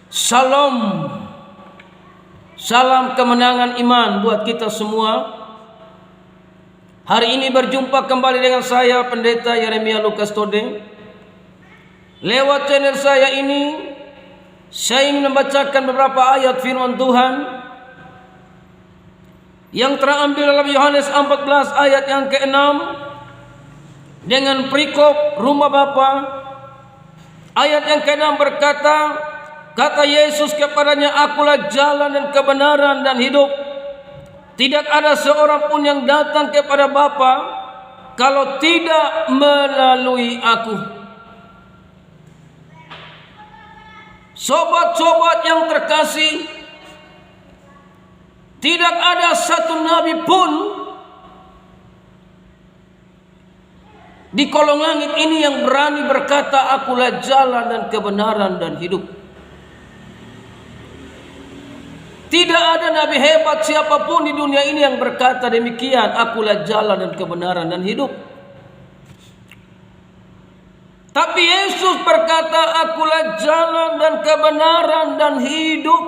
Salam, salam kemenangan iman buat kita semua. Hari ini berjumpa kembali dengan saya, Pendeta Yeremia Lukas Todeng. Lewat channel saya ini, saya ingin membacakan beberapa ayat firman Tuhan yang terambil dalam Yohanes 14 ayat yang ke-6 dengan perikop rumah Bapa. Ayat yang ke-6 berkata, kata Yesus kepadanya, akulah jalan dan kebenaran dan hidup. Tidak ada seorang pun yang datang kepada Bapa kalau tidak melalui aku. Sobat-sobat yang terkasih, tidak ada satu nabi pun di kolong langit ini yang berani berkata, akulah jalan dan kebenaran dan hidup. Tidak ada nabi hebat siapapun di dunia ini yang berkata demikian, akulah jalan dan kebenaran dan hidup. Tapi Yesus berkata, akulah jalan dan kebenaran dan hidup.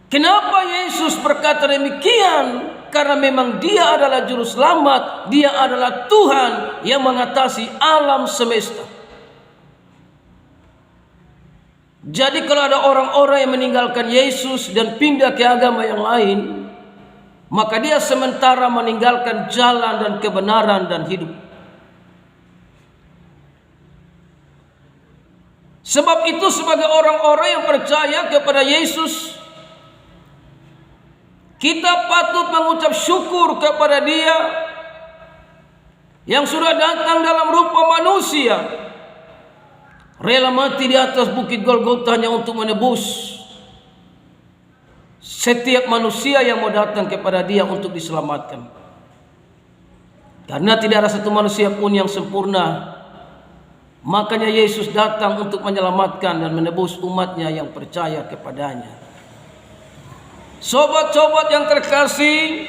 Kenapa Yesus berkata demikian? Karena memang Dia adalah juru selamat, Dia adalah Tuhan yang mengatasi alam semesta. Jadi kalau ada orang-orang yang meninggalkan Yesus dan pindah ke agama yang lain, maka dia sementara meninggalkan jalan dan kebenaran dan hidup. Sebab itu sebagai orang-orang yang percaya kepada Yesus, kita patut mengucap syukur kepada Dia yang sudah datang dalam rupa manusia, rela mati di atas bukit Golgota hanya untuk menebus setiap manusia yang mau datang kepada Dia untuk diselamatkan. Karena tidak ada satu manusia pun yang sempurna, makanya Yesus datang untuk menyelamatkan dan menebus umatnya yang percaya kepadanya. Sobat-sobat yang terkasih,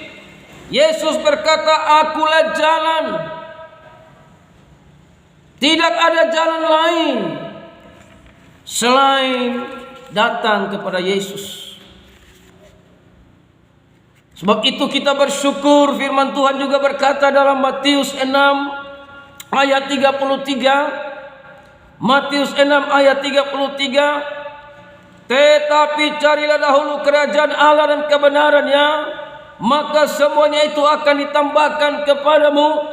Yesus berkata, akulah jalan. Tidak ada jalan lain selain datang kepada Yesus. Sebab itu kita bersyukur, firman Tuhan juga berkata dalam Matius 6 ayat 33. Matius 6 ayat 33. Tetapi carilah dahulu kerajaan Allah dan kebenarannya, maka semuanya itu akan ditambahkan kepadamu.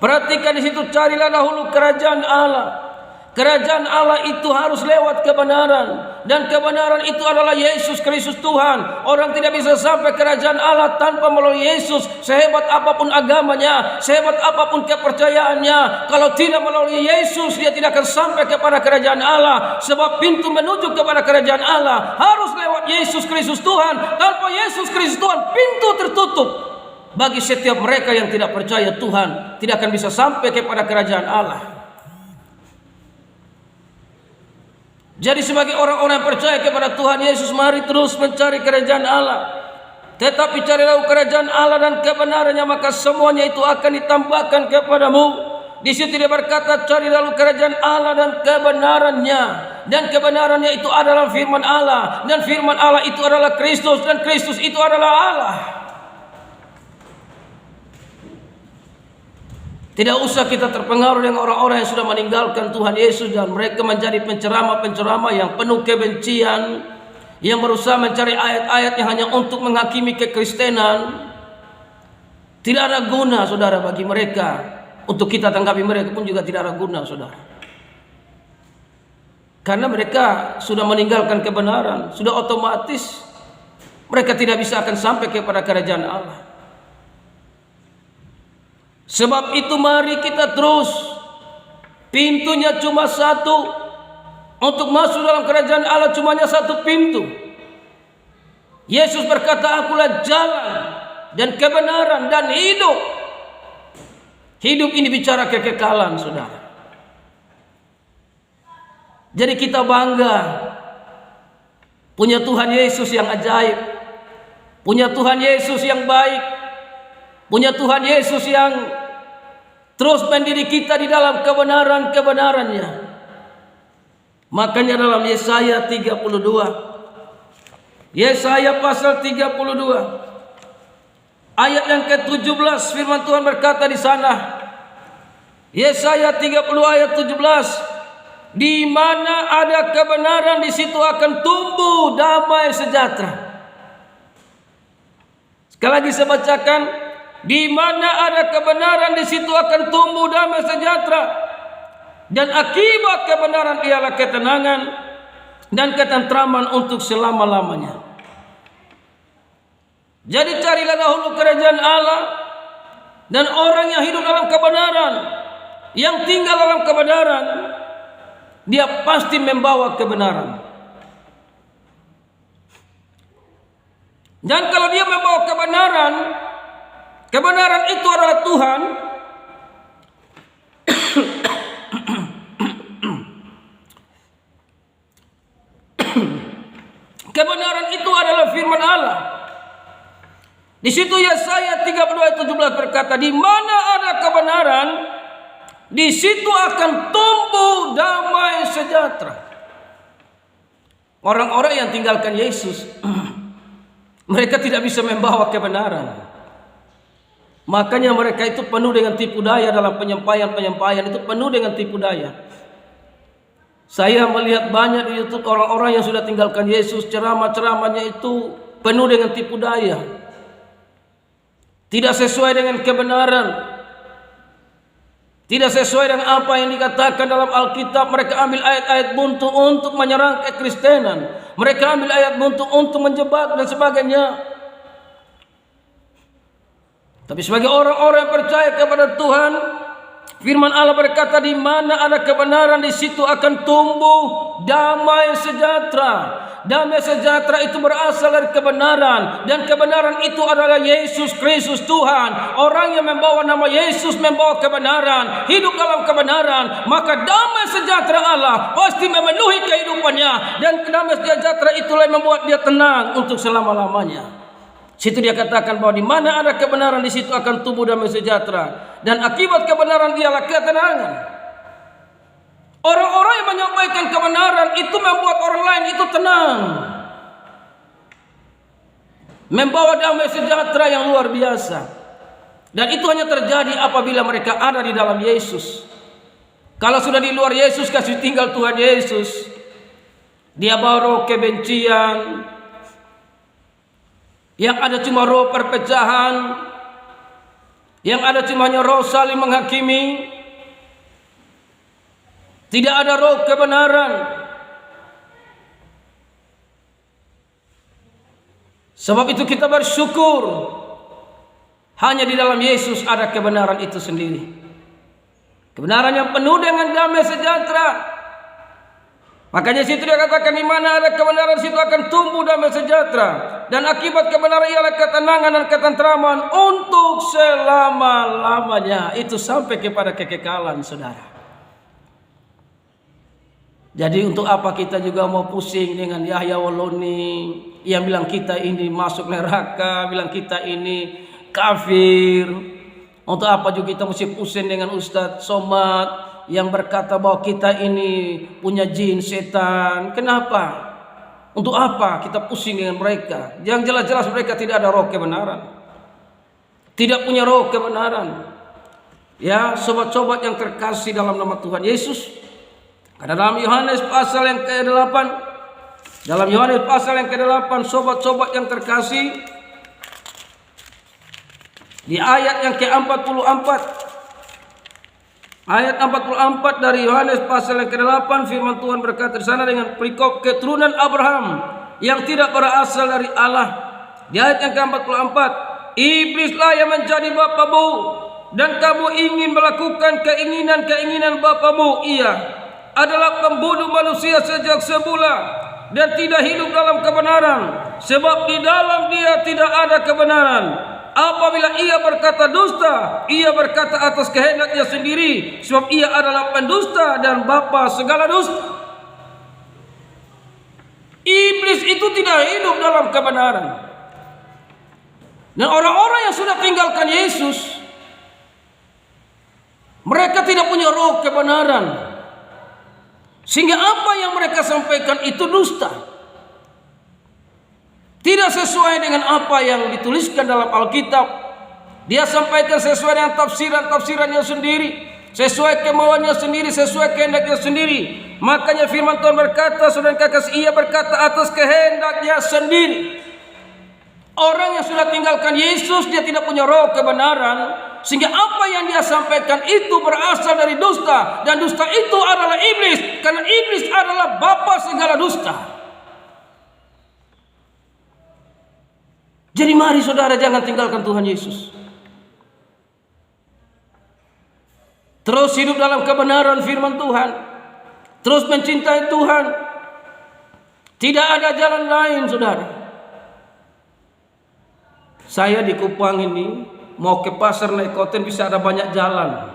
Perhatikan di situ, carilah dahulu kerajaan Allah. Kerajaan Allah itu harus lewat kebenaran, dan kebenaran itu adalah Yesus Kristus Tuhan. Orang tidak bisa sampai kerajaan Allah tanpa melalui Yesus. Sehebat apapun agamanya, sehebat apapun kepercayaannya, kalau tidak melalui Yesus, dia tidak akan sampai kepada kerajaan Allah. Sebab pintu menuju kepada kerajaan Allah harus lewat Yesus Kristus Tuhan. Tanpa Yesus Kristus Tuhan, pintu tertutup bagi setiap mereka yang tidak percaya Tuhan, tidak akan bisa sampai kepada kerajaan Allah. Jadi sebagai orang-orang yang percaya kepada Tuhan Yesus, mari terus mencari kerajaan Allah. Tetapi carilah kerajaan Allah dan kebenarannya, maka semuanya itu akan ditambahkan kepadamu. Di situ dia berkata, carilah kerajaan Allah dan kebenarannya. Dan kebenarannya itu adalah firman Allah. Dan firman Allah itu adalah Kristus. Dan Kristus itu adalah Allah. Tidak usah kita terpengaruh dengan orang-orang yang sudah meninggalkan Tuhan Yesus dan mereka menjadi penceramah-penceramah yang penuh kebencian, yang berusaha mencari ayat-ayat yang hanya untuk menghakimi kekristenan. Tidak ada guna, saudara, bagi mereka. Untuk kita tanggapi mereka pun juga tidak ada guna, saudara. Karena mereka sudah meninggalkan kebenaran, sudah otomatis mereka tidak bisa akan sampai kepada kerajaan Allah. Sebab itu mari kita terus, pintunya cuma satu. Untuk masuk dalam kerajaan Allah cumanya satu pintu. Yesus berkata, akulah jalan dan kebenaran dan hidup. Hidup ini bicara kekekalan, saudara. Jadi kita bangga punya Tuhan Yesus yang ajaib, punya Tuhan Yesus yang baik, punya Tuhan Yesus yang terus mendidik kita di dalam kebenaran-kebenarannya. Makanya dalam Yesaya 32, Yesaya pasal 32 ayat yang ke-17, firman Tuhan berkata di sana, Yesaya 30 ayat 17, di mana ada kebenaran di situ akan tumbuh damai sejahtera. Sekali lagi saya bacakan, di mana ada kebenaran di situ akan tumbuh damai sejahtera. Dan akibat kebenaran ialah ketenangan dan ketentraman untuk selama-lamanya. Jadi carilah dahulu kerajaan Allah dan orang yang hidup dalam kebenaran, yang tinggal dalam kebenaran, dia pasti membawa kebenaran. Dan kalau dia membawa kebenaran, kebenaran itu adalah Tuhan. Kebenaran itu adalah firman Allah. Di situ Yesaya 32 ayat 17 berkata, di mana ada kebenaran, di situ akan tumbuh damai sejahtera. Orang-orang yang tinggalkan Yesus, mereka tidak bisa membawa kebenaran. Makanya mereka itu penuh dengan tipu daya dalam penyampaian itu penuh dengan tipu daya. Saya melihat banyak di YouTube orang-orang yang sudah tinggalkan Yesus, ceramah-ceramahnya itu penuh dengan tipu daya. Tidak sesuai dengan kebenaran. Tidak sesuai dengan apa yang dikatakan dalam Alkitab. Mereka ambil ayat-ayat buntu untuk menyerang kekristenan. Mereka ambil ayat buntu untuk menjebak dan sebagainya. Tapi sebagai orang-orang yang percaya kepada Tuhan, firman Allah berkata, di mana ada kebenaran di situ akan tumbuh damai sejahtera. Damai sejahtera itu berasal dari kebenaran, dan kebenaran itu adalah Yesus Kristus Tuhan. Orang yang membawa nama Yesus membawa kebenaran, hidup dalam kebenaran, maka damai sejahtera Allah pasti memenuhi kehidupannya, dan damai sejahtera itulah yang membuat dia tenang untuk selama-lamanya. Situ dia katakan bahwa di mana ada kebenaran di situ akan tumbuh damai sejahtera, dan akibat kebenaran ialah ketenangan. Orang-orang yang menyampaikan kebenaran itu membuat orang lain itu tenang, membawa damai sejahtera yang luar biasa. Dan itu hanya terjadi apabila mereka ada di dalam Yesus. Kalau sudah di luar Yesus, kasih tinggal Tuhan Yesus, dia bawa roh kebencian, yang ada cuma roh perpecahan, yang ada cuma hanya roh saling menghakimi. Tidak ada roh kebenaran. Sebab itu kita bersyukur, hanya di dalam Yesus ada kebenaran itu sendiri. Kebenaran yang penuh dengan damai sejahtera. Makanya situ dia katakan, di mana ada kebenaran situ akan tumbuh damai sejahtera, dan akibat kebenaran ialah ketenangan dan ketentraman untuk selama-lamanya. Itu sampai kepada kekekalan, saudara. Jadi untuk apa kita juga mau pusing dengan Yahya Waloni yang bilang kita ini masuk neraka, bilang kita ini kafir. Untuk apa juga kita mesti pusing dengan Ustadz Somad yang berkata bahwa kita ini punya jin setan. Kenapa? Untuk apa kita pusing dengan mereka? Yang jelas-jelas mereka tidak ada roh kebenaran, tidak punya roh kebenaran. Ya, sobat-sobat yang terkasih dalam nama Tuhan Yesus, karena dalam Yohanes pasal yang ke-8, dalam Yohanes pasal yang ke-8, sobat-sobat yang terkasih, di ayat yang ke-44, ayat 44 dari Yohanes pasal yang ke-8, firman Tuhan berkata di sana dengan perikop keturunan Abraham yang tidak berasal dari Allah. Di ayat yang ke-44, iblislah yang menjadi bapamu, dan kamu ingin melakukan keinginan-keinginan bapamu. Ia adalah pembunuh manusia sejak semula dan tidak hidup dalam kebenaran, sebab di dalam dia tidak ada kebenaran. Apabila ia berkata dusta, ia berkata atas kehendaknya sendiri, sebab ia adalah pendusta dan bapa segala dusta. Iblis itu tidak hidup dalam kebenaran. Dan orang-orang yang sudah tinggalkan Yesus, mereka tidak punya roh kebenaran. Sehingga apa yang mereka sampaikan itu dusta. Tidak sesuai dengan apa yang dituliskan dalam Alkitab. Dia sampaikan sesuai dengan tafsirannya sendiri, sesuai kemauannya sendiri, sesuai kehendaknya sendiri. Makanya firman Tuhan berkata, saudara kekasih, ia berkata atas kehendaknya sendiri. Orang yang sudah tinggalkan Yesus, dia tidak punya roh kebenaran, sehingga apa yang dia sampaikan itu berasal dari dusta, dan dusta itu adalah iblis, karena iblis adalah bapa segala dusta. Jadi mari saudara, jangan tinggalkan Tuhan Yesus. Terus hidup dalam kebenaran firman Tuhan, terus mencintai Tuhan. Tidak ada jalan lain, saudara. Saya di Kupang ini mau ke pasar naik koten bisa ada banyak jalan.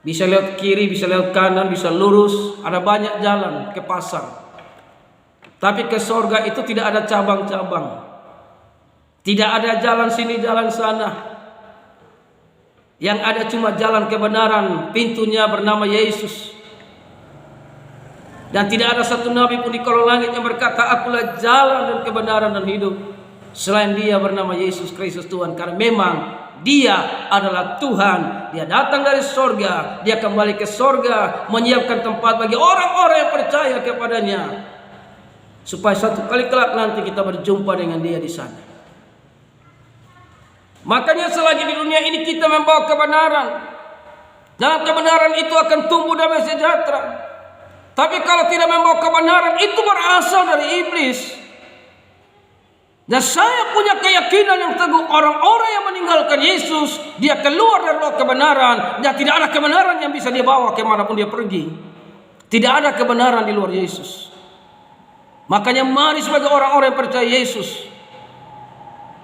Bisa lewat kiri, bisa lewat kanan, bisa lurus. Ada banyak jalan ke pasar. Tapi ke sorga itu tidak ada cabang-cabang. Tidak ada jalan sini, jalan sana. Yang ada cuma jalan kebenaran. Pintunya bernama Yesus. Dan tidak ada satu nabi pun di kolong langit yang berkata, akulah jalan dan kebenaran dan hidup. Selain dia bernama Yesus Kristus Tuhan. Karena memang dia adalah Tuhan. Dia datang dari sorga. Dia kembali ke sorga. Menyiapkan tempat bagi orang-orang yang percaya kepadanya. Supaya satu kali kelak nanti kita berjumpa dengan dia di sana. Makanya selagi di dunia ini kita membawa kebenaran. Dalam kebenaran itu akan tumbuh damai sejahtera. Tapi kalau tidak membawa kebenaran, itu berasal dari iblis. Dan saya punya keyakinan yang teguh, orang-orang yang meninggalkan Yesus, dia keluar dari roh kebenaran, dan tidak ada kebenaran yang bisa dia bawa kemanapun dia pergi. Tidak ada kebenaran di luar Yesus. Makanya mari sebagai orang-orang yang percaya Yesus,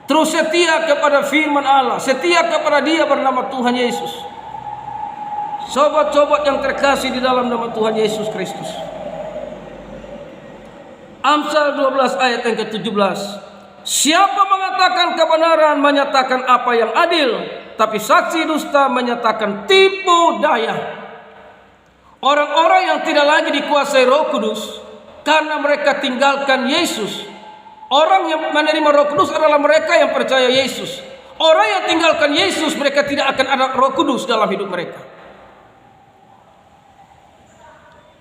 terus setia kepada firman Allah, setia kepada dia bernama Tuhan Yesus. Sobat-sobat yang terkasih di dalam nama Tuhan Yesus Kristus. Amsal 12 ayat yang ke-17. Siapa mengatakan kebenaran menyatakan apa yang adil, tapi saksi dusta menyatakan tipu daya. Orang-orang yang tidak lagi dikuasai Roh Kudus karena mereka tinggalkan Yesus. Orang yang menerima Roh Kudus adalah mereka yang percaya Yesus. Orang yang tinggalkan Yesus, mereka tidak akan ada Roh Kudus dalam hidup mereka.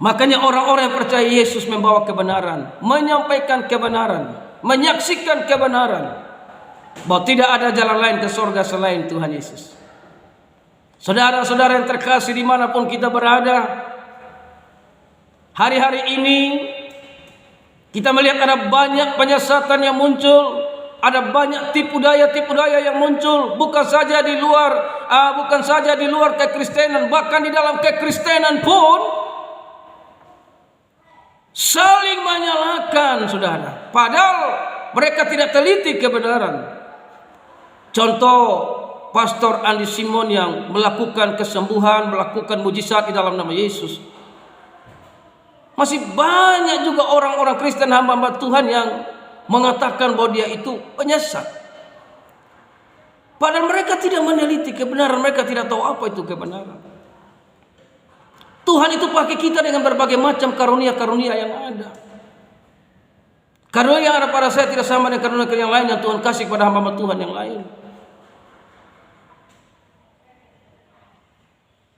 Makanya orang-orang yang percaya Yesus membawa kebenaran, menyampaikan kebenaran, menyaksikan kebenaran, bahwa tidak ada jalan lain ke surga selain Tuhan Yesus. Saudara-saudara yang terkasih dimanapun kita berada, hari-hari ini kita melihat ada banyak penyesatan yang muncul, ada banyak tipu daya yang muncul, bukan saja di luar kekristenan, bahkan di dalam kekristenan pun saling menyalahkan, saudara. Padahal mereka tidak teliti kebenaran. Contoh Pastor Andi Simon yang melakukan kesembuhan, melakukan mujizat di dalam nama Yesus. Masih banyak juga orang-orang Kristen, hamba-hamba Tuhan yang mengatakan bahwa dia itu penyesat. Padahal mereka tidak meneliti kebenaran, mereka tidak tahu apa itu kebenaran. Tuhan itu pakai kita dengan berbagai macam karunia-karunia yang ada. Karunia yang ada pada saya tidak sama dengan karunia yang lain yang Tuhan kasih kepada hamba-hamba Tuhan yang lain.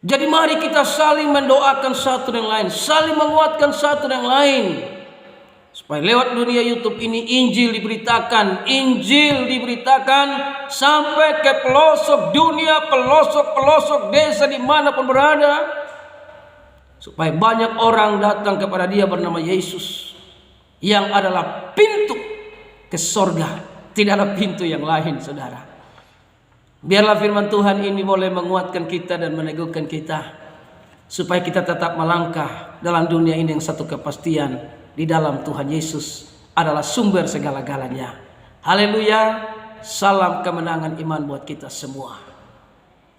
Jadi mari kita saling mendoakan satu dengan lain, saling menguatkan satu dengan lain. Supaya lewat dunia YouTube ini Injil diberitakan sampai ke pelosok dunia, pelosok desa dimanapun berada. Supaya banyak orang datang kepada dia bernama Yesus, yang adalah pintu ke sorga. Tidak ada pintu yang lain, saudara. Biarlah firman Tuhan ini boleh menguatkan kita dan meneguhkan kita, supaya kita tetap melangkah dalam dunia ini yang satu kepastian, di dalam Tuhan Yesus adalah sumber segala-galanya. Haleluya. Salam kemenangan iman buat kita semua.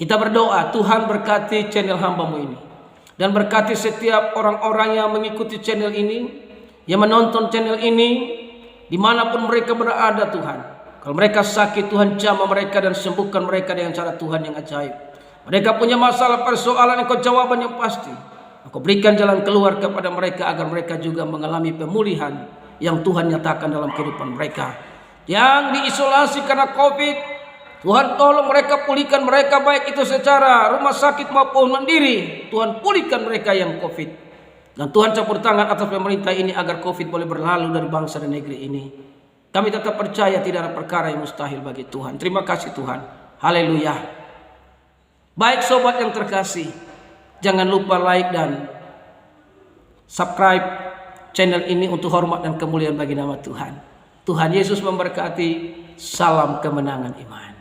Kita berdoa, Tuhan berkati channel hamba-Mu ini, dan berkati setiap orang-orang yang mengikuti channel ini, yang menonton channel ini, dimanapun mereka berada Tuhan. Kalau mereka sakit, Tuhan jamah mereka dan sembuhkan mereka dengan cara Tuhan yang ajaib. Mereka punya masalah persoalan, Engkau jawaban yang pasti. Engkau berikan jalan keluar kepada mereka agar mereka juga mengalami pemulihan yang Tuhan nyatakan dalam kehidupan mereka. Yang diisolasi karena COVID, Tuhan tolong mereka, pulihkan mereka, baik itu secara rumah sakit maupun mandiri. Tuhan pulihkan mereka yang COVID. Dan Tuhan campur tangan atas pemerintah ini agar COVID boleh berlalu dari bangsa dan negeri ini. Kami tetap percaya tidak ada perkara yang mustahil bagi Tuhan. Terima kasih Tuhan. Haleluya. Baik sobat yang terkasih, jangan lupa like dan subscribe channel ini untuk hormat dan kemuliaan bagi nama Tuhan. Tuhan Yesus memberkati. Salam kemenangan iman.